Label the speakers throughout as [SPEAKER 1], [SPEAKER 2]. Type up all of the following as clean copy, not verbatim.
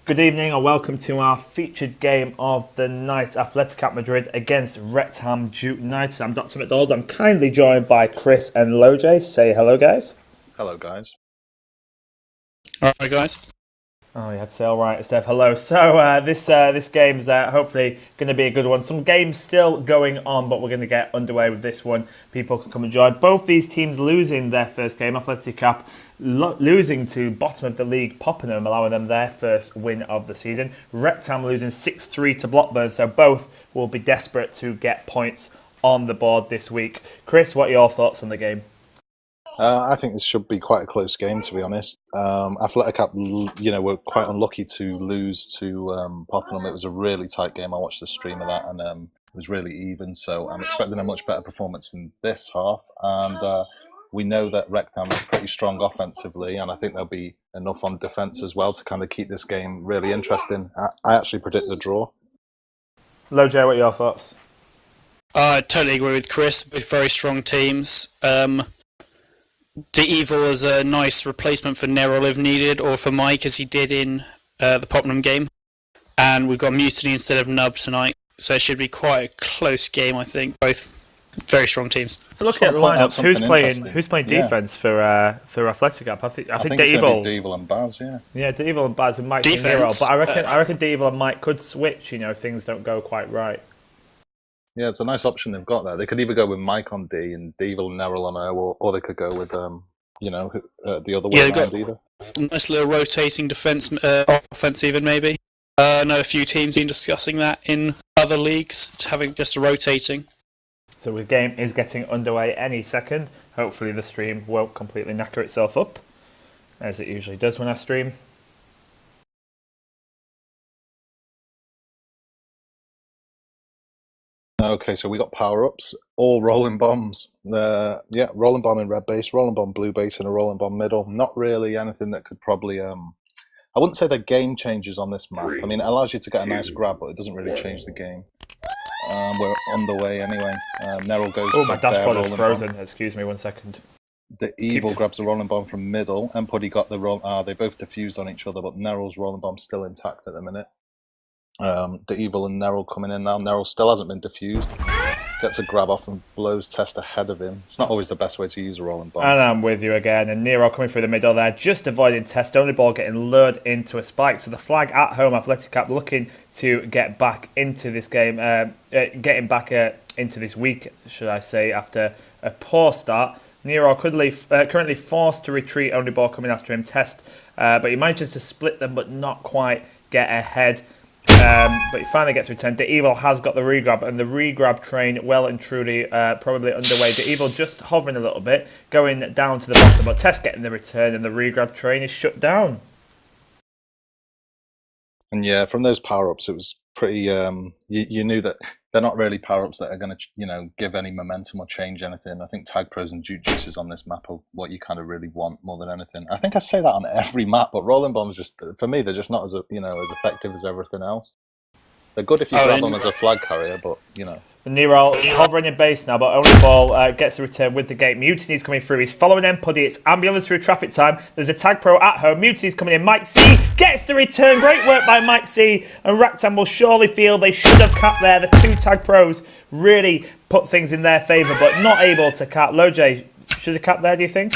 [SPEAKER 1] Good evening and welcome to our featured game of the night, Atleticap Madrid against Rekt Jukenited. I'm Dr. McDonald. I'm kindly joined by Chris and Loj. Say hello, guys.
[SPEAKER 2] Hello, guys.
[SPEAKER 3] All right, guys.
[SPEAKER 1] Oh, you had to say all right, Steph. Hello. So this game's hopefully going to be a good one. Some games still going on, but we're going to get underway with this one. People can come and join. Both these teams losing their first game. Atleticap losing to bottom of the league Poppenham, allowing them their first win of the season. Rekt losing 6-3 to Blackburn, so both will be desperate to get points on the board this week. Chris, what are your thoughts on the game?
[SPEAKER 2] I think this should be quite a close game, to be honest. Atleticap, were quite unlucky to lose to Poppenham. It was a really tight game. I watched the stream of that, and it was really even. So I'm expecting a much better performance in this half. And we know that Rekt is pretty strong offensively, and I think there'll be enough on defence as well to kind of keep this game really interesting. I actually predict the draw.
[SPEAKER 1] Loj, what are your thoughts?
[SPEAKER 3] I totally agree with Chris. With very strong teams. De Evil is a nice replacement for Nerol if needed, or for Mike as he did in the Poppenham game. And we've got Mutiny instead of Nub tonight, so it should be quite a close game, I think. Both very strong teams.
[SPEAKER 1] So looking at the lineups, who's playing defence for Atleticap? I think De Evil.
[SPEAKER 2] De Evil and Baz, yeah.
[SPEAKER 1] Yeah, De Evil and Baz with Mike and Nerol, but I reckon De Evil and Mike could switch. If things don't go quite right.
[SPEAKER 2] Yeah, it's a nice option they've got there. They could either go with Mike on D and Devil and Nerol on O, or they could go with, the other way around either.
[SPEAKER 3] Nice little rotating defence, offense even maybe. I know a few teams been discussing that in other leagues, having just a rotating.
[SPEAKER 1] So the game is getting underway any second. Hopefully the stream won't completely knacker itself up, as it usually does when I stream.
[SPEAKER 2] Okay, so we got power-ups, all rolling bombs. Rolling bomb in red base, rolling bomb blue base, and a rolling bomb middle. Not really anything that could probably... I wouldn't say they're game changers on this map. I mean, it allows you to get a nice grab, but it doesn't really change the game. We're underway anyway. Nerol goes...
[SPEAKER 1] Oh, my dashboard is frozen. Bomb. Excuse me 1 second.
[SPEAKER 2] The Evil grabs the rolling bomb from middle, and Puddy got the roll... they both diffused on each other, but Nerol's rolling bomb's still intact at the minute. The Evil and Nerol coming in now. Nerol still hasn't been diffused. Gets a grab off and blows Test ahead of him. It's not always the best way to use a rolling bomb.
[SPEAKER 1] And I'm with you again. And Nerol coming through the middle there, just avoiding Test. Only ball getting lured into a spike. So the flag at home, Atleticap looking to get back into this game, getting back into this week, should I say, after a poor start. Nerol currently forced to retreat. Only ball coming after him, Test, but he manages to split them, but not quite get ahead. But he finally gets returned. De Evil has got the regrab, and the regrab train well and truly probably underway. De Evil just hovering a little bit, going down to the bottom, but Test getting the return, and the regrab train is shut down.
[SPEAKER 2] And yeah, from those power-ups, it was pretty... you knew that they're not really power-ups that are going to, give any momentum or change anything. I think TagPros and Juices on this map are what you kind of really want more than anything. I think I say that on every map, but rolling bombs just, for me, they're just not as as effective as everything else. They're good if you grab them as a flag carrier, but
[SPEAKER 1] Nerol hovering in base now, but only ball gets the return with the gate. Mutiny's coming through. He's following Puddy. It's ambulance through traffic time. There's a TagPro at home. Mutiny's coming in. Mike C gets the return. Great work by Mike C. And Rekt will surely feel they should have capped there. The two TagPros really put things in their favour, but not able to cap. Loj, should have capped there, do you think?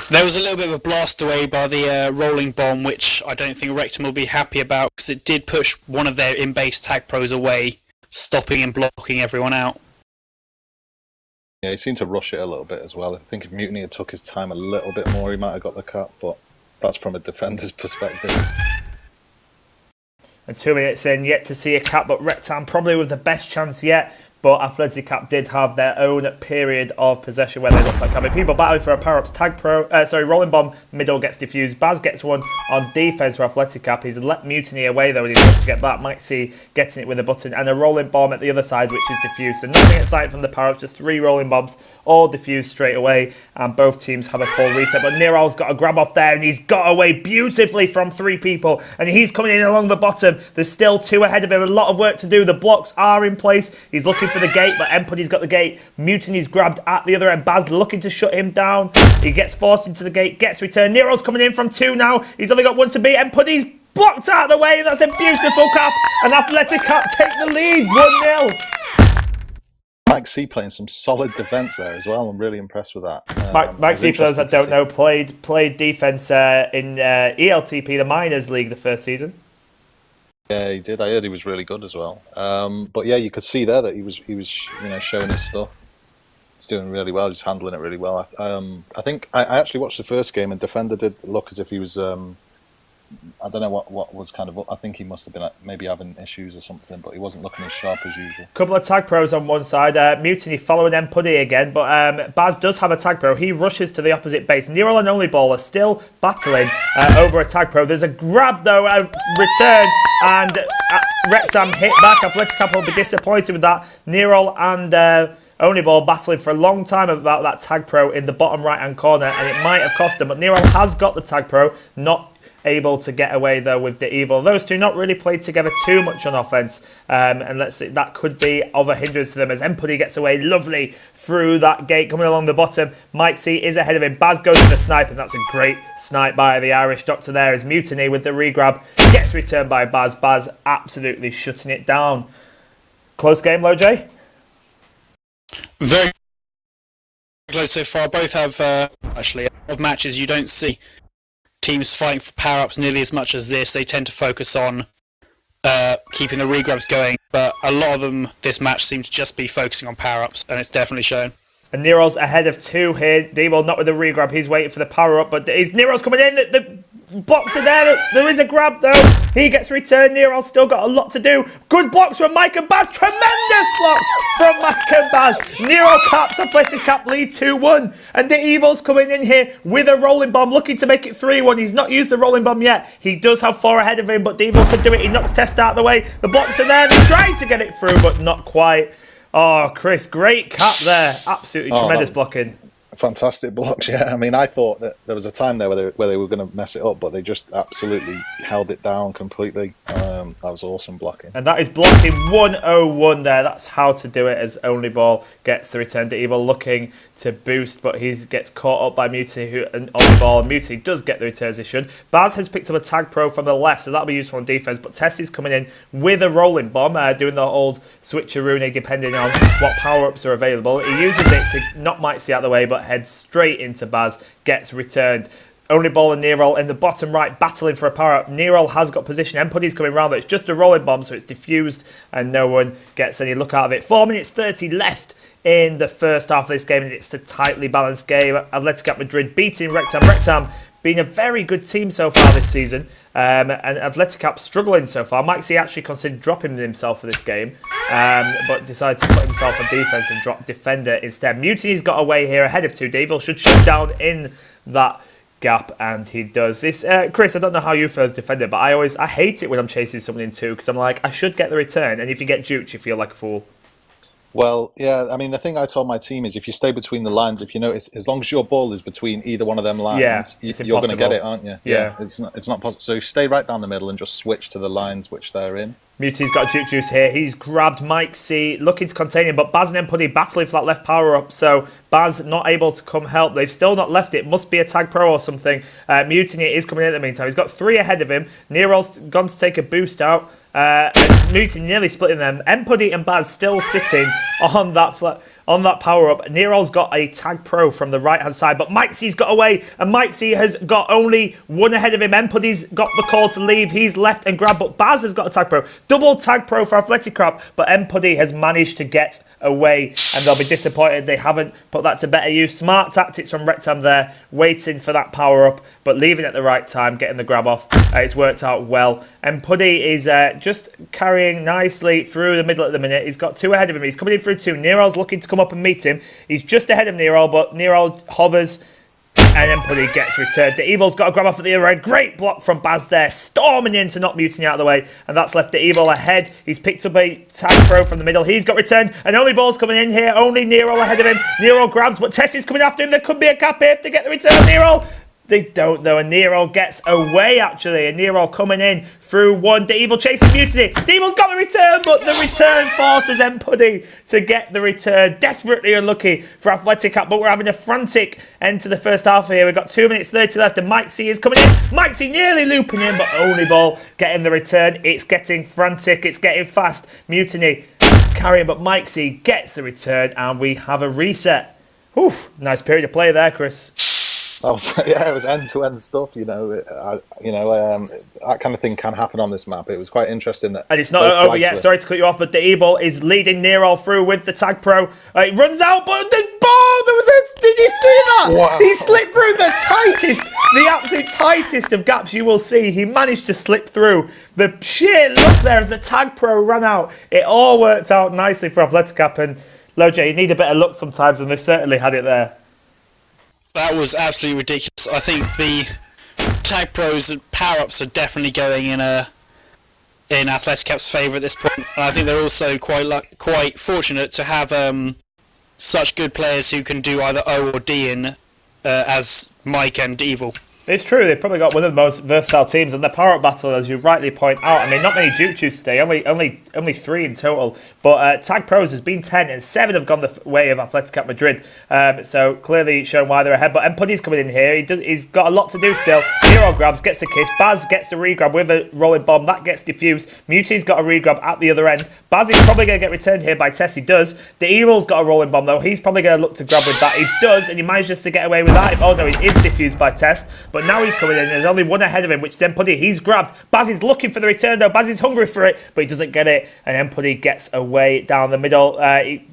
[SPEAKER 3] There was a little bit of a blast away by the rolling bomb, which I don't think Rekt will be happy about, because it did push one of their in-base TagPros away, stopping and blocking everyone out.
[SPEAKER 2] Yeah, he seemed to rush it a little bit as well. I think if Mutiny had took his time a little bit more, he might have got the cut, but that's from a defender's perspective.
[SPEAKER 1] And 2 minutes in, yet to see a cap, but Rekt probably with the best chance yet. But Atleticap did have their own period of possession where they looked like having people battling for a power-ups. Rolling bomb middle gets diffused. Baz gets one on defense for Atleticap. He's let Mutiny away though, and he's looking to get back. Mike C getting it with a button, and a rolling bomb at the other side, which is diffused. So nothing at sight from the power-ups, just 3 rolling bombs, all diffused straight away, and both teams have a full reset. But Nerol's got a grab off there, and he's got away beautifully from 3 people, and he's coming in along the bottom. There's still 2 ahead of him. A lot of work to do. The blocks are in place. He's looking for the gate, but Puddy's got the gate. Mutiny's grabbed at the other end. Baz looking to shut him down. He gets forced into the gate, gets returned. Nerol's coming in from 2 now. He's only got 1 to beat. Puddy's blocked out of the way. That's a beautiful cap. And Atleticap take the lead, 1-0.
[SPEAKER 2] Mike C playing some solid defence there as well. I'm really impressed with that.
[SPEAKER 1] Mike C, for those that don't know, played defence in ELTP, the minors league, the first season.
[SPEAKER 2] Yeah, he did. I heard he was really good as well. But yeah, you could see there that he was showing his stuff. He's doing really well. He's handling it really well. I think I actually watched the first game, and Defender did look as if he was. I don't know what was kind of. I think he must have been maybe having issues or something, but he wasn't looking as sharp as usual.
[SPEAKER 1] Couple of tag pros on one side. Mutiny following Puddy again, but Baz does have a tag pro. He rushes to the opposite base. Nero and Only Ball are still battling over a tag pro. There's a grab though, a return, and Rekt hit back. Atleticap will be disappointed with that. Nero and Only Ball battling for a long time about that tag pro in the bottom right hand corner, and it might have cost them. But Nero has got the tag pro, not able to get away though with the evil. Those two not really played together too much on offense, and let's see, that could be of a hindrance to them as Puddy gets away lovely through that gate coming along the bottom. Mike C is ahead of him. Baz goes for the snipe, and that's a great snipe by the Irish doctor there as Mutiny with the regrab gets returned by Baz. Baz absolutely shutting it down. Close game, Loj?
[SPEAKER 3] Very close so far. Both have actually a lot of matches you don't see teams fighting for power-ups nearly as much as this. They tend to focus on keeping the regrabs going, but a lot of them this match seems to just be focusing on power-ups, and it's definitely shown.
[SPEAKER 1] And Nero's ahead of 2 here. Devil not with the regrab. He's waiting for the power-up, but Nero's coming in. The blocks are there. There is a grab, though. He gets returned. Nero's still got a lot to do. Good blocks from Mike and Baz. Tremendous blocks from Mike and Baz. Nero caps Atleticap lead 2-1. And the Evil's coming in here with a rolling bomb, looking to make it 3-1. He's not used the rolling bomb yet. He does have 4 ahead of him, but the Evil could do it. He knocks Test out of the way. The blocks are there. They're trying to get it through, but not quite. Oh, Chris, great cap there. Absolutely tremendous blocking.
[SPEAKER 2] Fantastic blocks, yeah. I mean, I thought that there was a time there where they were going to mess it up, but they just absolutely held it down completely. That was awesome blocking.
[SPEAKER 1] And that is blocking 101 there. That's how to do it as Only Ball gets the return to Evil looking to boost, but he gets caught up by Mutiny and Only Ball. And Mutiny does get the returns he should. Baz has picked up a tag pro from the left, so that'll be useful on defense, but Tessie's coming in with a rolling bomb, doing the old switcheroo depending on what power-ups are available. He uses it to knock Mike C out of the way, but heads straight into Baz, gets returned. Only Ball and Nero in the bottom right battling for a power-up. Nero has got position. Puddy's coming round, but it's just a rolling bomb, so it's diffused and no one gets any look out of it. 4 minutes 30 left in the first half of this game, and it's a tightly balanced game. Atleticap Madrid beating Rekt. Rekt being a very good team so far this season, and Atleticap struggling so far. Mike C actually considered dropping himself for this game, but decided to put himself on defense and drop defender instead. Mutiny's got away here ahead of 2. Devil should shut down in that gap, and he does. This, Chris, I don't know how you first defended, but I hate it when I'm chasing someone in 2 because I'm like, I should get the return, and if you get duped, you feel like a fool.
[SPEAKER 2] Well, yeah, I mean, the thing I told my team is if you stay between the lines, if you notice, as long as your ball is between either one of them lines, you're going to get it, aren't you?
[SPEAKER 1] Yeah.
[SPEAKER 2] It's not possible. So stay right down the middle and just switch to the lines which they're in.
[SPEAKER 1] Mutiny's got Juke Juice here. He's grabbed Mike C, looking to contain him, but Baz and Puddy battling for that left power-up, so Baz not able to come help. They've still not left it. Must be a tag pro or something. Mutiny is coming in the meantime. He's got 3 ahead of him. Nero's gone to take a boost out. And Mutiny nearly splitting them. Puddy and Baz still sitting on that power-up. Nero's got a tag pro from the right-hand side, but Mike C's got away, and Mike C has got only 1 ahead of him. Puddy's got the call to leave. He's left and grabbed, but Baz has got a tag pro. Double tag pro for Atleticap, but Puddy has managed to get away, and they'll be disappointed they haven't put that to better use. Smart tactics from Rekt there, waiting for that power-up, but leaving at the right time, getting the grab off. It's worked out well. Puddy is just carrying nicely through the middle at the minute. He's got 2 ahead of him. He's coming in through 2. Nero's looking to come up and meet him. He's just ahead of Nero, but Nero hovers, and then Puddy gets returned. The Evil's got a grab off at the other end. Great block from Baz there, storming in to knock Mutiny out of the way, and that's left the Evil ahead. He's picked up a tag pro from the middle. He's got returned, and Only Ball's coming in here. Only Nero ahead of him. Nero grabs, but Tessie's coming after him. There could be a cap here if they get the return. Nero They don't though, and Nero gets away actually, and Nero coming in through one. The Evil chasing Mutiny. The Evil's got the return, but the return forces Empuddy to get the return. Desperately unlucky for Atleticap, but we're having a frantic end to the first half here. We've got 2 minutes 30 left, and Mike C is coming in. Mike C nearly looping in, but only ball getting the return. It's getting frantic, it's getting fast. Mutiny carrying, but Mike C gets the return, and we have a reset. Oof, nice period of play there, Chris.
[SPEAKER 2] It was end-to-end stuff. That kind of thing can happen on this map. It was quite interesting that.
[SPEAKER 1] And it's not over yet. Sorry to cut you off, but the Evil is leading Nero through with the TagPro. It runs out, but the ball. Did you see that?
[SPEAKER 2] Wow.
[SPEAKER 1] He slipped through the absolute tightest of gaps you will see. He managed to slip through. The sheer look there as the TagPro ran out. It all worked out nicely for Atleticap, and Loj, you need a bit of luck sometimes, and they certainly had it there.
[SPEAKER 3] That was absolutely ridiculous. I think the TagPros power-ups are definitely going in Atleticap's favour at this point. And I think they're also quite fortunate to have such good players who can do either O or D in as Mike and Evil.
[SPEAKER 1] It's true, they've probably got one of the most versatile teams, and the power-up battle, as you rightly point out, I mean, not many Juke today, only 3 in total, but TagPros has been 10, and 7 have gone the way of Atleticap Madrid, so clearly showing why they're ahead, but Empuddy's coming in here, he's got a lot to do still. Nero grabs, gets a kiss, Baz gets a re-grab with a rolling bomb, that gets diffused, Muti's got a re-grab at the other end, Baz is probably going to get returned here by Tess, he does, the Evil's got a rolling bomb though, he's probably going to look to grab with that, he does, and he manages to get away with that, oh no, he is diffused by Tess, but now he's coming in. There's only one ahead of him, which is Empuddy. He's grabbed. Baz is looking for the return though. Baz is hungry for it, but he doesn't get it. And Empuddy gets away down the middle.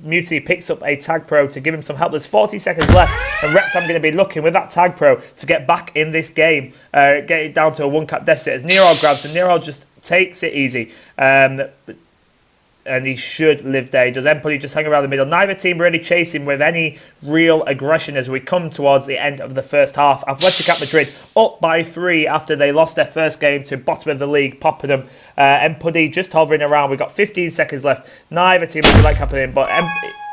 [SPEAKER 1] Mutiny picks up a TagPro to give him some help. There's 40 seconds left, and Rekt, I'm going to be looking with that TagPro to get back in this game. Get it down to a 1-cap deficit as Nero grabs, and Nero just takes it easy. And he should live there. Does Empuddy just hang around the middle? Neither team really chasing with any real aggression as we come towards the end of the first half. Atleticap Madrid up by 3 after they lost their first game to bottom of the league, Poppenham. Empuddy just hovering around. We've got 15 seconds left. Neither team would like happening, but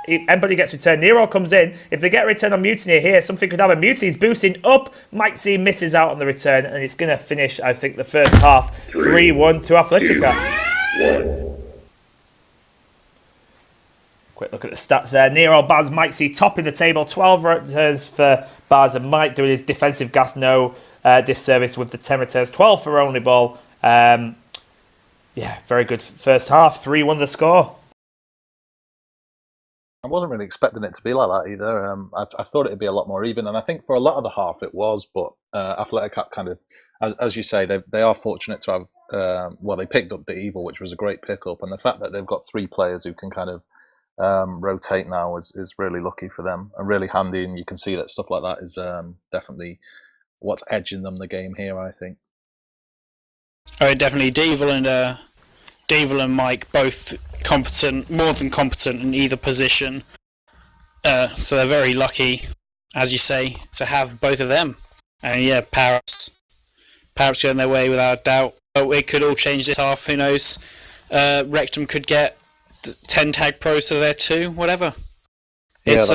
[SPEAKER 1] Empuddy gets returned. Nero comes in. If they get a return on Mutiny here, something could happen. Mutiny's boosting up. Mike C misses out on the return, and it's going to finish, I think, the first half 3-1 to Atleticap. Quick look at the stats there. Nero, Baz, Mike C topping the table. 12 returns for Baz, and Mike doing his defensive gas no disservice with the 10 returns. 12 for only ball. Very good first half. 3-1 the score.
[SPEAKER 2] I wasn't really expecting it to be like that either. I thought it'd be a lot more even, and I think for a lot of the half it was, but Atleticap kind of, as you say, they are fortunate to have, they picked up the Evil, which was a great pickup, and the fact that they've got 3 players who can kind of rotate now is really lucky for them and really handy, and you can see that stuff like that is definitely what's edging them the game here, I think.
[SPEAKER 3] Oh, definitely. Devil and Mike both competent, more than competent in either position, so they're very lucky, as you say, to have both of them. And power-ups going their way without doubt. But it could all change this half, who knows. Rectum could get 10 TagPros to there too, whatever.
[SPEAKER 2] That's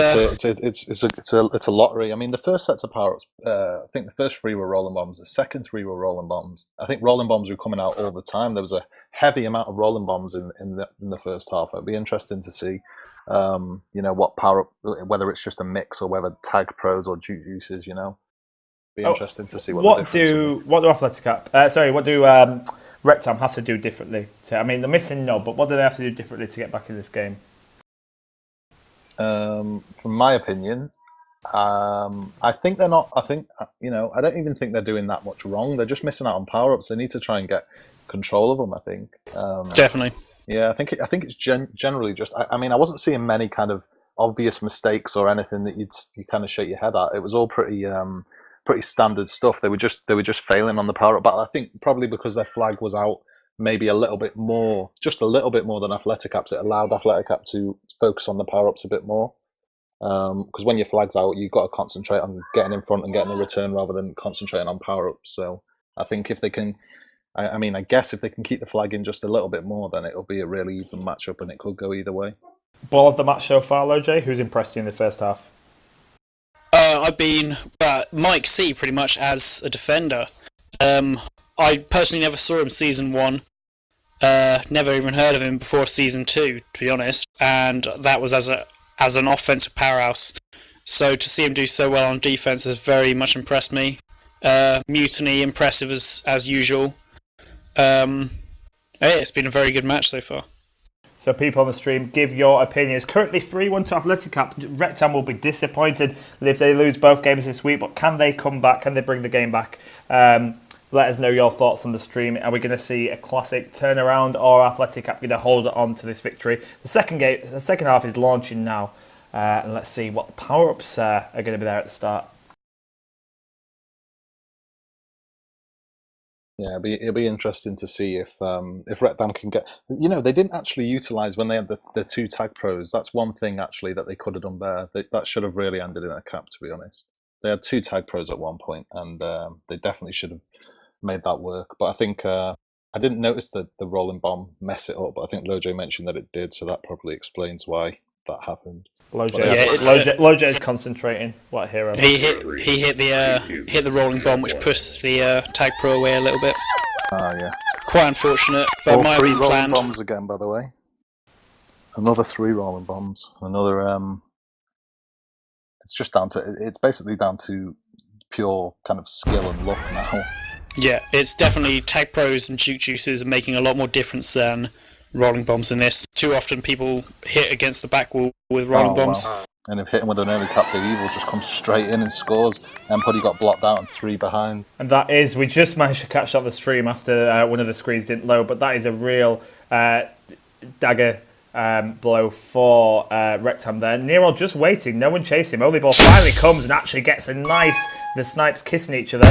[SPEAKER 2] it. It's a lottery. I mean, the first sets of power-ups, I think the first 3 were rolling bombs. The second 3 were rolling bombs. I think rolling bombs were coming out all the time. There was a heavy amount of rolling bombs in the first half. It'd be interesting to see, what power-up, whether it's just a mix or whether TagPros or juices. Be interesting to see what do
[SPEAKER 1] Atleticap? What do Rektam have to do differently? They're missing but what do they have to do differently to get back in this game?
[SPEAKER 2] From my opinion, I think they're not. I don't even think they're doing that much wrong. They're just missing out on power-ups. They need to try and get control of them, I think.
[SPEAKER 3] Definitely.
[SPEAKER 2] Yeah, I think it's generally just. I wasn't seeing many kind of obvious mistakes or anything that you kind of shake your head at. It was all pretty standard stuff. They were just failing on the power-up battle. I think probably because their flag was out maybe a little bit more than Atleticap's. It allowed Atleticap to focus on the power-ups a bit more. Because when your flag's out, you've got to concentrate on getting in front and getting the return rather than concentrating on power-ups. So I think if they can, I guess if they can keep the flag in just a little bit more, then it'll be a really even matchup and it could go either way.
[SPEAKER 1] Ball of the match so far, Loj. Who's impressed you in the first half?
[SPEAKER 3] I've been, but Mike C pretty much as a defender. I personally never saw him season 1. Never even heard of him before season 2, to be honest. And that was as an offensive powerhouse. So to see him do so well on defense has very much impressed me. Mutiny, impressive as usual. It's been a very good match so far.
[SPEAKER 1] So people on the stream, give your opinions. Currently 3-1 to Atleticap. Rekt will be disappointed if they lose both games this week, but can they come back? Can they bring the game back? Let us know your thoughts on the stream. Are we going to see a classic turnaround, or Atleticap going to hold on to this victory? The second half is launching now, and let's see what power-ups are going to be there at the start.
[SPEAKER 2] Yeah, it'll be interesting to see if Rekt can get. They didn't actually utilise when they had the 2 TagPros. That's one thing actually that they could have done better. That should have really ended in a cap, to be honest. They had 2 TagPros at one point, and they definitely should have made that work. But I think I didn't notice the rolling bomb mess it up, but I think Lojo mentioned that it did, so that probably explains why that happened.
[SPEAKER 1] Lojo is concentrating. What a hero!
[SPEAKER 3] He hit the rolling bomb, which pushed the TagPro away a little bit.
[SPEAKER 2] Oh yeah,
[SPEAKER 3] quite unfortunate. But
[SPEAKER 2] all
[SPEAKER 3] might
[SPEAKER 2] 3
[SPEAKER 3] have been
[SPEAKER 2] rolling
[SPEAKER 3] planned.
[SPEAKER 2] bombs again, by the way. Another 3 rolling bombs. Another. It's basically down to pure kind of skill and luck now.
[SPEAKER 3] Yeah, it's definitely TagPros and Juke Juices are making a lot more difference than rolling bombs in this. Too often people hit against the back wall with rolling bombs.
[SPEAKER 2] Wow. And if hitting with an early cap, the evil just comes straight in and scores. And Puddy got blocked out and 3 behind.
[SPEAKER 1] And that is, we just managed to catch up the stream after one of the screens didn't load, but that is a real dagger blow for Rekt there. Nero just waiting, no one chasing him. Only ball finally comes and actually gets the snipes kissing each other.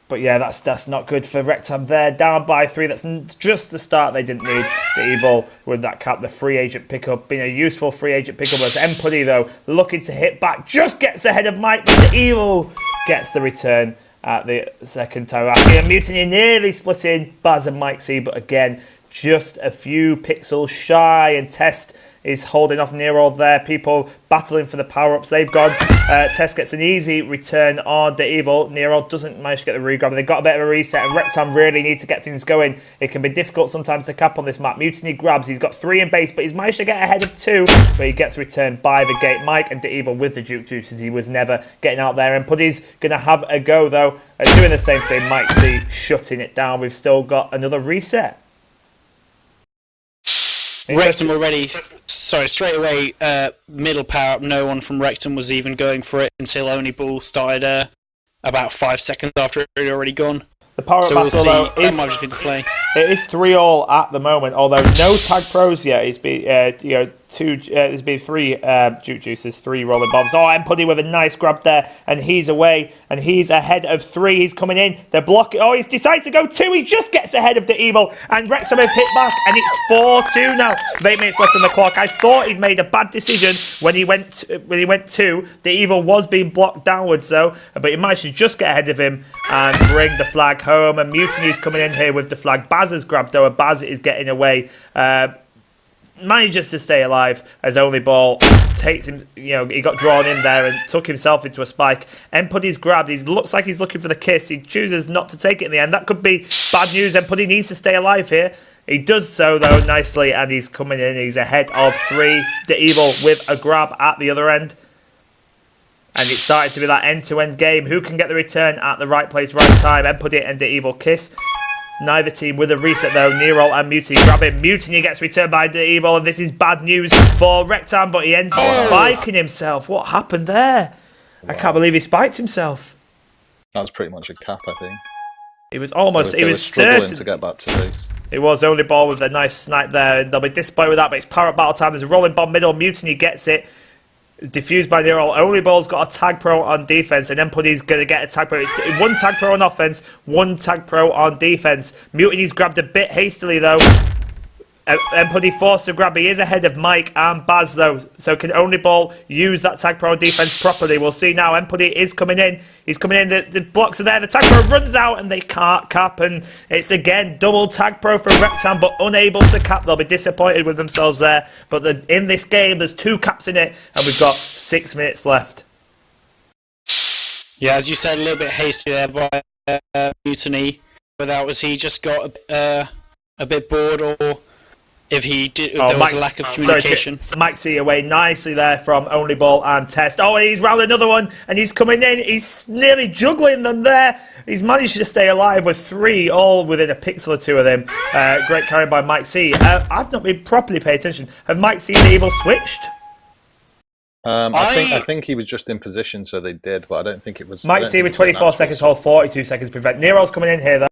[SPEAKER 1] But yeah, that's not good for Rekt there. Down by 3. That's just the start they didn't need. The evil with that cap, the free agent pickup, being a useful free agent pickup. As Puddy though, looking to hit back, just gets ahead of Mike, but the evil gets the return at the second time. Here, Mutiny nearly splitting Baz and Mike C, but again, just a few pixels shy, and Test is holding off Nero there. People battling for the power-ups. They've gone. Test gets an easy return on the evil. Nero doesn't manage to get the regrab. They've got a bit of a reset, and Rekt really needs to get things going. It can be difficult sometimes to cap on this map. Mutiny grabs. He's got 3 in base, but he's managed to get ahead of 2, but he gets returned by the gate. Mike and the evil with the Juke Juices. He was never getting out there, and Puddy's going to have a go, though. Doing the same thing. Mike C shutting it down. We've still got another reset.
[SPEAKER 3] Rekt already, straight away, middle power up, no one from Rekt was even going for it until Only Ball started about 5 seconds after it had already gone.
[SPEAKER 1] The power up battle, though,
[SPEAKER 3] that might just be the play.
[SPEAKER 1] It is 3-all at the moment, although no TagPros yet. It's been, there's been 3 Juke Juices, 3 rolling bombs. Oh, Puddy with a nice grab there, and he's away, and he's ahead of 3. He's coming in. They're blocking. Oh, he's decided to go 2. He just gets ahead of the evil, and Rekt have hit back, and it's 4-2 now. With 8 minutes left on the clock. I thought he'd made a bad decision when he went 2. The evil was being blocked downwards, though, but he managed to just get ahead of him and bring the flag home. And Mutiny's coming in here with the flag. Baz has grabbed, though, and Baz is getting away. Manages to stay alive as Only Ball takes him. He got drawn in there and took himself into a spike. Puddy's grabbed. He looks like he's looking for the kiss. He chooses not to take it in the end. That could be bad news. Puddy needs to stay alive here. He does so, though, nicely, and he's coming in. He's ahead of 3. The evil with a grab at the other end. And it started to be that end-to-end game. Who can get the return at the right place, right time? Puddy and the evil kiss. Neither team with a reset, though. Nero and Mutiny grab him. Mutiny gets returned by the evil, and this is bad news for Rekt, but he ends up spiking himself. What happened there? Wow. I can't believe he spiked himself.
[SPEAKER 2] That was pretty much a cap, I think.
[SPEAKER 1] It was almost.
[SPEAKER 2] They were struggling to get back to base.
[SPEAKER 1] It was Only Ball with a nice snipe there, and they'll be disappointed with that, but it's power battle time. There's a rolling bomb middle. Mutiny gets it. Diffused by Nero. Only Ball's got a TagPro on defense, and Puddy's going to get a TagPro. It's 1 TagPro on offense, 1 TagPro on defense. Mutiny's grabbed a bit hastily, though. Puddy forced to grab. He is ahead of Mike and Baz, though. So can Only Ball use that TagPro defense properly? We'll see now. Puddy is coming in. He's coming in. The blocks are there. The TagPro runs out and they can't cap. And it's again double TagPro for Rekt, but unable to cap. They'll be disappointed with themselves there. But in this game, there's 2 caps in it, and we've got 6 minutes left.
[SPEAKER 3] Yeah, as you said, a little bit hasty there by Mutiny. Whether was he just got a bit bored, or if he did, there was a lack of communication.
[SPEAKER 1] Mike C away nicely there from Only Ball and Test. Oh, and he's round another one, and he's coming in. He's nearly juggling them there. He's managed to stay alive with 3, all within a pixel or 2 of them. Great carry by Mike C. I've not been properly paying attention. Have Mike C and Evil switched?
[SPEAKER 2] I think he was just in position, so they did, but I don't think it was.
[SPEAKER 1] Mike C with 24 seconds, hold 42 seconds prevent. Nero's coming in here, though.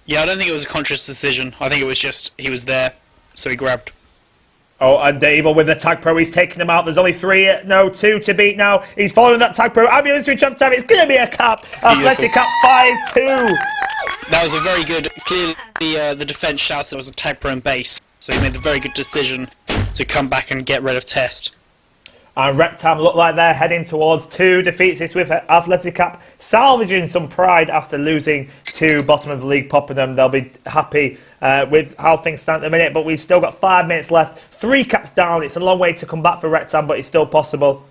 [SPEAKER 3] Yeah, I don't think it was a conscious decision. I think it was just he was there, so he grabbed.
[SPEAKER 1] Oh, and Evil with the TagPro, he's taking them out. There's only 2 to beat now. He's following that TagPro. Ambulance to jump time. It's going to be a cap. Atleticap 5-2.
[SPEAKER 3] That was a very good. Clearly, the defense shouted it was a TagPro in base, so he made the very good decision to come back and get rid of Test.
[SPEAKER 1] And Rekt look like they're heading towards 2 defeats this with Atleticap, salvaging some pride after losing to bottom of the league Poppenham. They'll be happy with how things stand at the minute, but we've still got 5 minutes left. 3 caps down. It's a long way to come back for Rekt, but it's still possible.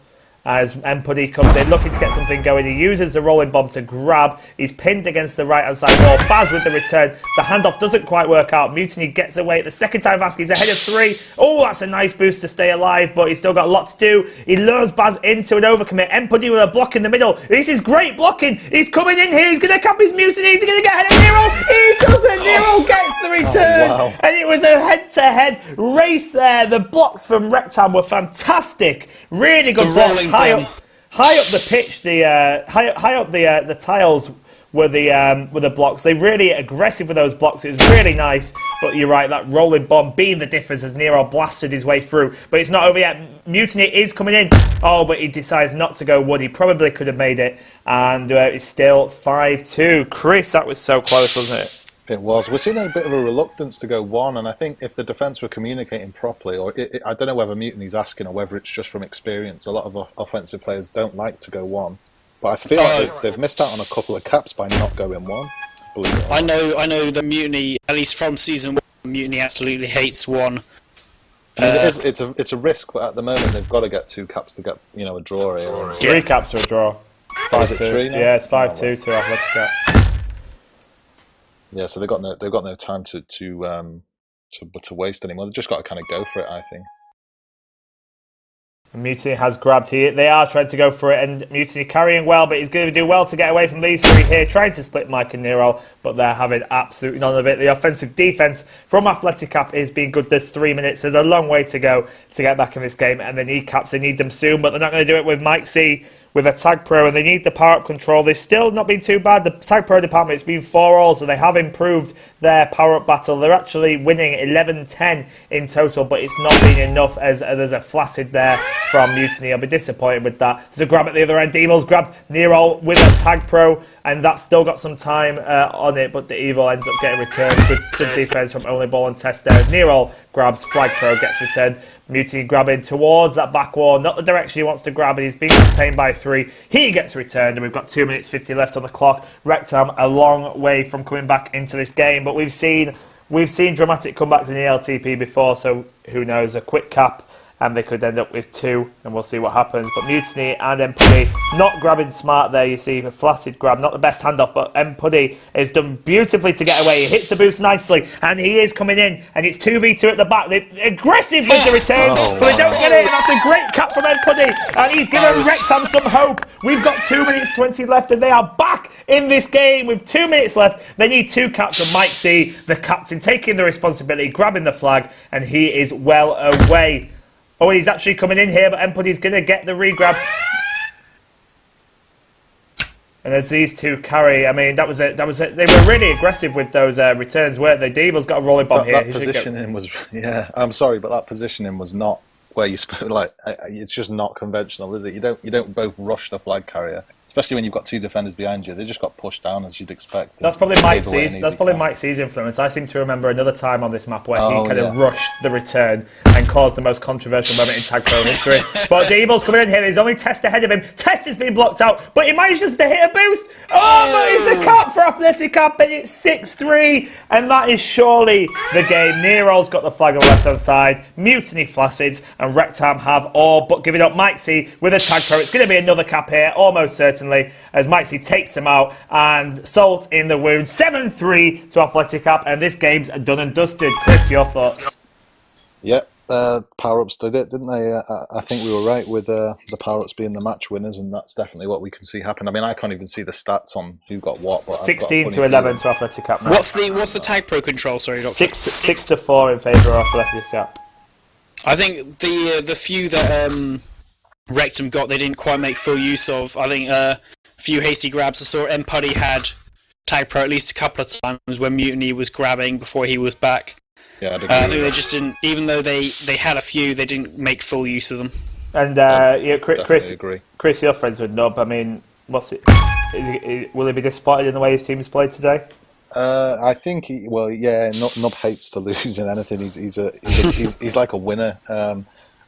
[SPEAKER 1] As Empuddy comes in, looking to get something going. He uses the rolling bomb to grab. He's pinned against the right-hand side wall. Baz with the return. The handoff doesn't quite work out. Mutiny gets away. The second time Vasky, he's ahead of 3. Oh, that's a nice boost to stay alive, but he's still got a lot to do. He lures Baz into an overcommit. Empuddy with a block in the middle. This is great blocking. He's coming in here. He's going to cap his Mutiny. He's going to get ahead of Nero. He doesn't. Nero gets the return.
[SPEAKER 2] Oh, wow.
[SPEAKER 1] And it was a head-to-head race there. The blocks from Rekt were fantastic. Really good blocks. High up the pitch, high up the tiles were the blocks. They really aggressive with those blocks. It was really nice. But you're right, that rolling bomb being the difference as Nero blasted his way through. But it's not over yet. Mutiny is coming in. Oh, but he decides not to go wood. He probably could have made it, and it's still 5-2. Chris, that was so close, wasn't it?
[SPEAKER 2] It was. We're seeing a bit of a reluctance to go 1, and I think if the defence were communicating properly, or I don't know whether Mutiny's asking or whether it's just from experience, a lot of offensive players don't like to go 1. But I feel like they've missed out on a couple of caps by not going 1. Believe it or not.
[SPEAKER 3] I know the Mutiny, at least from season 1, Mutiny absolutely hates 1.
[SPEAKER 2] I mean, it's a risk, but at the moment they've got to get 2 caps to get a draw here.
[SPEAKER 1] 3 caps for a draw. 5-2.
[SPEAKER 2] Is it 3 now?
[SPEAKER 1] Yeah, it's 5-2 to Atleticap.
[SPEAKER 2] Yeah, so they've got no time to waste anymore. They've just got to kind of go for it, I think.
[SPEAKER 1] Mutiny has grabbed here. They are trying to go for it, and Mutiny carrying well, but he's going to do well to get away from these 3 here, trying to split Mike and Nero, but they're having absolutely none of it. The offensive defence from Atleticap is being good. There's 3 minutes. There's a long way to go to get back in this game, and they need caps. They need them soon, but they're not going to do it with Mike C with a TagPro, and they need the power-up control. They've still not been too bad. The TagPro department, it's been 4-all, so they have improved their power-up battle. They're actually winning 11-10 in total, but it's not been enough as there's a flaccid there from Mutiny. I'll be disappointed with that. There's a grab at the other end. Evil's grabbed Nero with a TagPro, and that's still got some time on it, but the Evil ends up getting returned. Good defense from Only Ball and Test there. Nero grabs, Flag Pro gets returned. Mutiny grabbing towards that back wall, not the direction he wants to grab, and he's being contained by 3. He gets returned, and we've got 2 minutes 50 left on the clock. Rekt a long way from coming back into this game, but we've seen dramatic comebacks in the ELTP before, so who knows? A quick cap, and they could end up with 2, and we'll see what happens. But Mutiny and Empuddy not grabbing smart there. You see a flaccid grab, not the best handoff, but Empuddy has done beautifully to get away. He hits the boost nicely, and he is coming in, and it's 2v2 at the back. They're aggressive with the returns, but they don't get it. That's a great cap from Empuddy, and he's given Rekt some hope. We've got 2 minutes 20 left, and they are back in this game with 2 minutes left. They need 2 caps, and Mike C, the captain, taking the responsibility, grabbing the flag, and he is well away. Oh, he's actually coming in here, but Empuddy's going to get the re-grab. And as these 2 carry, I mean, that was it. They were really aggressive with those returns, weren't they? Devil's got a rolling bomb here.
[SPEAKER 2] That positioning was, I'm sorry, but that positioning was not where you it's just not conventional, is it? You don't both rush the flag carrier. Especially when you've got 2 defenders behind you, they just got pushed down as you'd expect.
[SPEAKER 1] That's probably Mike C's. That's probably Mike C's influence. I seem to remember another time on this map where he kind of rushed the return and caused the most controversial moment in TagPro history. But the Evil's coming in here. There's only Test ahead of him. Test has been blocked out, but he manages to hit a boost. Oh, but it's a cap for Atleticap, and it's 6-3, and that is surely the game. Nero's got the flag on the left-hand side. Mutiny Flacids and Rekt have all but given up. Mike C with a TagPro. It's going to be another cap here, almost certainly. certainly, as Mikesy takes them out and salt in the wound. 7-3 to Atleticap, and this game's done and dusted. Chris, your thoughts?
[SPEAKER 2] Yeah, power-ups did it, didn't they? I think we were right with the power-ups being the match winners, and that's definitely what we can see happen. I mean, I can't even see the stats on who got what. But
[SPEAKER 1] 16 to 11 to Atleticap now.
[SPEAKER 3] What's the TagPro control? Sorry, Doctor.
[SPEAKER 1] 6 to 4 in favour of Atleticap.
[SPEAKER 3] I think the few that Rekt got, they didn't quite make full use of. I think a few hasty grabs. I saw Empuddy had TagPro at least a couple of times when Mutiny was grabbing before he was back.
[SPEAKER 2] Yeah,
[SPEAKER 3] I think they just didn't. Even though they had a few, they didn't make full use of them.
[SPEAKER 1] And Chris, you're friends with Nub. I mean, what's it? Will he be disappointed in the way his team's played today?
[SPEAKER 2] I think Nub hates to lose in anything. He's like a winner.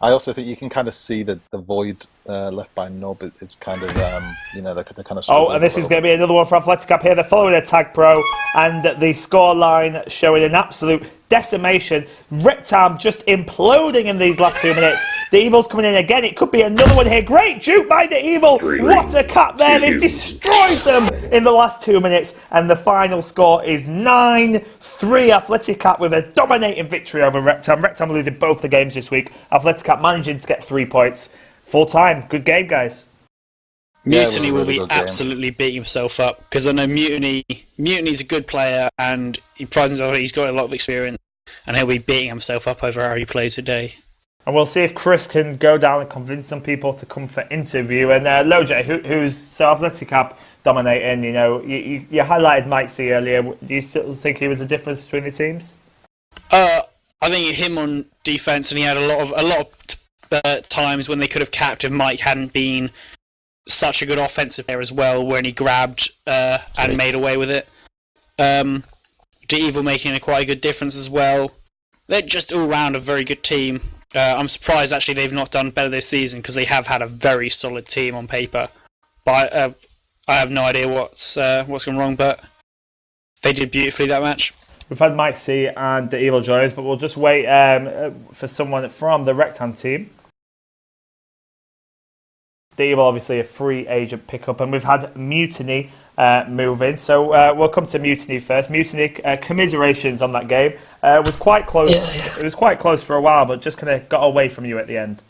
[SPEAKER 2] I also think you can kind of see that the void left by Nub is kind of they're kind of.
[SPEAKER 1] Oh, and this is going to be another one for Atleticap here. They're following a TagPro, and the scoreline showing an absolute decimation. Rekt just imploding in these last 2 minutes. The Evil's coming in again. It could be another one here. Great juke by the Evil. What a cap there. They've destroyed them in the last 2 minutes. And the final score is 9-3. Atleticap with a dominating victory over Rekt. Rekt losing both the games this week. Atleticap managing to get 3 points. Full time. Good game, guys.
[SPEAKER 3] Mutiny will be absolutely beating himself up because I know Mutiny's a good player and he prides himself. He's got a lot of experience and he'll be beating himself up over how he plays today.
[SPEAKER 1] And we'll see if Chris can go down and convince some people to come for interview. And Loj, who's so Atleticap dominating? You know, you highlighted Mike C earlier. Do you still think he was the difference between the teams?
[SPEAKER 3] I think him on defense, and he had a lot of times when they could have capped if Mike hadn't been such a good offensive player as well, when he grabbed and made away with it. The Evil making a quite a good difference as well. They're just all round a very good team. I'm surprised actually they've not done better this season because they have had a very solid team on paper. But I have no idea what's gone wrong, but they did beautifully that match.
[SPEAKER 1] We've had Mike C and the Evil join us, but we'll just wait for someone from the Rekt team. The Evil, obviously a free agent pickup, and we've had Mutiny move in. So we'll come to Mutiny first. Mutiny, commiserations on that game. Was quite close. Yeah. It was quite close for a while, but just kind of got away from you at the end.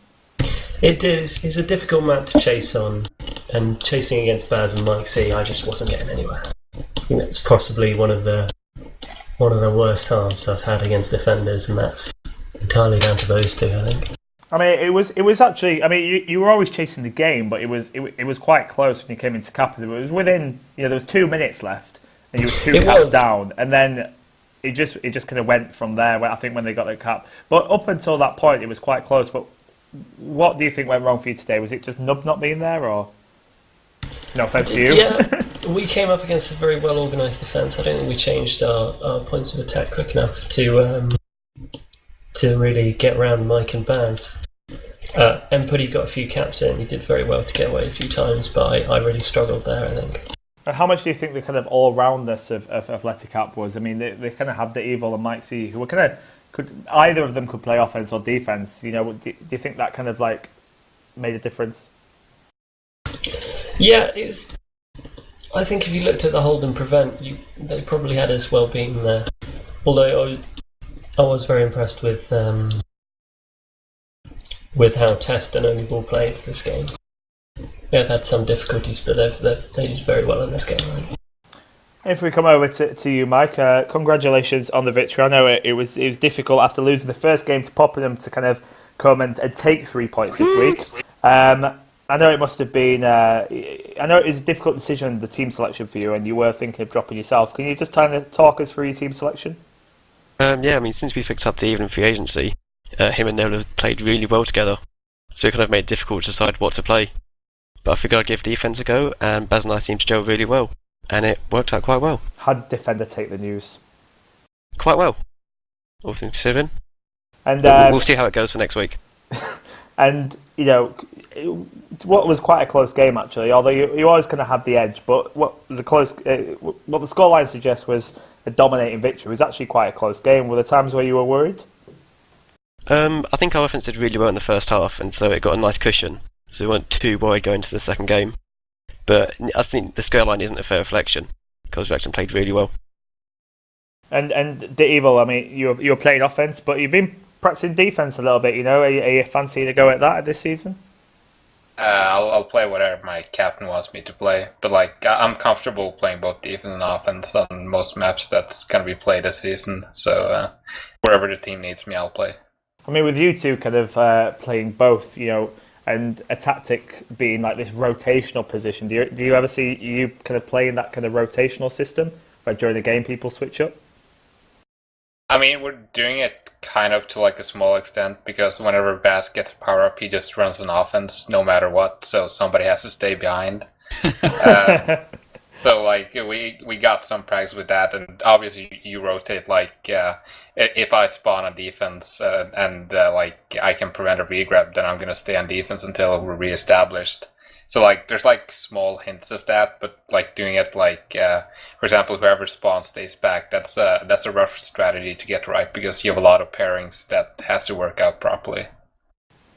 [SPEAKER 4] It is. It's a difficult map to chase on, and chasing against Baz and Mike C, I just wasn't getting anywhere. It's possibly one of the worst halves I've had against defenders, and that's entirely down to those two, I think.
[SPEAKER 1] I mean, it was actually. I mean, you were always chasing the game, but it was quite close when you came into cap. It was within. There was 2 minutes left, and you were two caps down, and then it just kind of went from there. I think when they got their cap, but up until that point, it was quite close. But what do you think went wrong for you today? Was it just Nub not being there, or no offense to you?
[SPEAKER 4] Yeah, we came up against a very well organised defence. I don't think we changed our points of attack quick enough to really get around Mike and Baz. Empuddy got a few caps in. He did very well to get away a few times, but I really struggled there, I think.
[SPEAKER 1] And how much do you think the kind of all-roundness of Atleticap was? I mean, they kind of had the Evil and Mike C, who were kind of either of them could play offense or defense. Do you think that kind of like made a difference?
[SPEAKER 4] Yeah, it was. I think if you looked at the hold and prevent, they probably had us well beaten there. Although I was very impressed with how Test and Only played this game. They've had some difficulties, but they did very well in this game, right?
[SPEAKER 1] If we come over to you, Mike, congratulations on the victory. I know it was difficult after losing the first game to Poppenham to kind of come and take 3 points this week. I know it must have been. I know it was a difficult decision, the team selection for you, and you were thinking of dropping yourself. Can you just kind of talk us through your team selection?
[SPEAKER 5] Yeah, I mean, since we picked up the evening free agency, him and Neville have played really well together, so it kind of made it difficult to decide what to play. But I figured I'd give defence a go, and Baz and I seemed to gel really well, and it worked out quite well.
[SPEAKER 1] How did Defender take the news?
[SPEAKER 5] Quite well, all things considered.
[SPEAKER 1] And
[SPEAKER 5] we'll see how it goes for next week.
[SPEAKER 1] And, what was quite a close game, actually, although you always kind of had the edge, but what the scoreline suggests was a dominating victory. It was actually quite a close game. Were there times where you were worried?
[SPEAKER 5] I think our offence did really well in the first half, and so it got a nice cushion, so we weren't too worried going into the second game. But I think the scoreline isn't a fair reflection because Wrexham played really well.
[SPEAKER 1] And the Evil, I mean, you're playing offense, but you've been practicing defense a little bit. Are you fancy to go at that this season?
[SPEAKER 6] I'll play whatever my captain wants me to play, but I'm comfortable playing both defense and offense on most maps that's gonna be played this season. So wherever the team needs me, I'll play.
[SPEAKER 1] I mean, with you two kind of playing both, and a tactic being like this rotational position, do you ever see you kind of playing that kind of rotational system where during the game people switch up?
[SPEAKER 6] I mean, we're doing it kind of to a small extent because whenever Baz gets a power up, he just runs an offense no matter what. So somebody has to stay behind. So we got some practice with that, and obviously you rotate. If I spawn on defense and I can prevent a regrab, then I'm gonna stay on defense until we're reestablished. So there's small hints of that, but doing it for example, whoever spawns stays back. That's a rough strategy to get right because you have a lot of pairings that has to work out properly.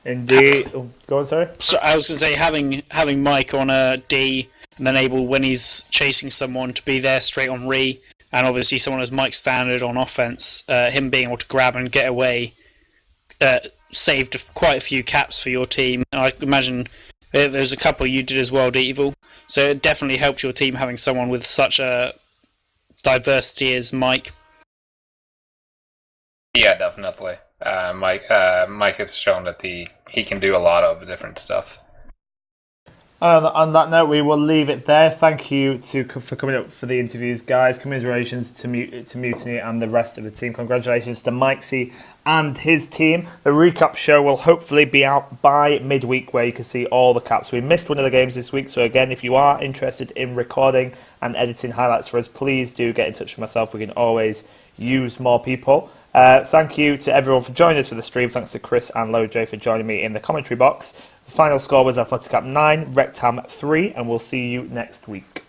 [SPEAKER 1] Indeed. Go on, sorry.
[SPEAKER 3] So I was going to say having Mike on a D and then able when he's chasing someone to be there straight on re, and obviously someone as Mike standard on offense, him being able to grab and get away saved quite a few caps for your team. And I imagine there's a couple you did as well, Evil. So it definitely helped your team having someone with such a diversity as Mike.
[SPEAKER 6] Yeah, definitely. Mike has shown that he can do a lot of different stuff.
[SPEAKER 1] On that note, we will leave it there. Thank you for coming up for the interviews, guys. Commiserations to Mutiny and the rest of the team. Congratulations to Mike C and his team. The recap show will hopefully be out by midweek, where you can see all the caps. We missed one of the games this week, so again, if you are interested in recording and editing highlights for us, please do get in touch with myself. We can always use more people. Thank you to everyone for joining us for the stream. Thanks to Chris and LoJ for joining me in the commentary box. The final score was Atleticap 9, Rekt 3, and we'll see you next week.